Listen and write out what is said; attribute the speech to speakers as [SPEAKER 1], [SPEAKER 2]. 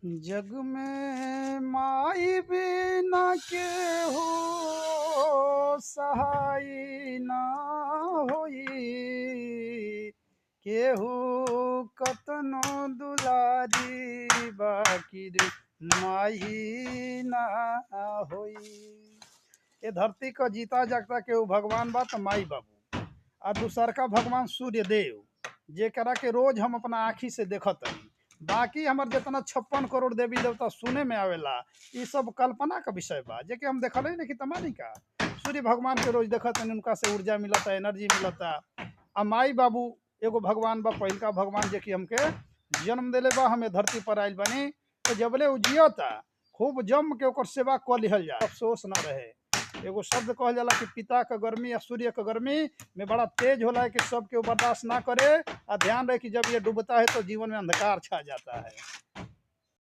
[SPEAKER 1] जग में माई बिना केहू सहाय ना होई। केहू कतनो दुलारी बाकी माई ना होई। ये धरती का जीता जागता केहू भगवान बा त माई बाबू आ दूसर का भगवान सूर्य देव जेकरा के रोज हम अपना आँखी से देखत हई। बाकी हमार जितना 56 करोड़ देवी देवता सुने में आवेला ये सब कल्पना का विषय बा जेके हम देखल ही नहीं तमानी का। सूर्य भगवान के रोज देखत हन, उनका से ऊर्जा मिलता, एनर्जी मिलता। आ माई बाबू एगो भगवान बा, पहिलका भगवान जेकि हमके जन्म देले बा, हमें धरती पर आइल बनी तो जबले उ जियता खूब जम के ओकर सेवा क लिहल जाए, अफसोस ना रहे। एगो शब्द कहल जाला कि पिता का गर्मी या सूर्य का गर्मी में बड़ा तेज होला है कि सब के बर्दाश्त ना करे। और ध्यान रहे कि जब ये डूबता है तो जीवन में अंधकार छा जाता है।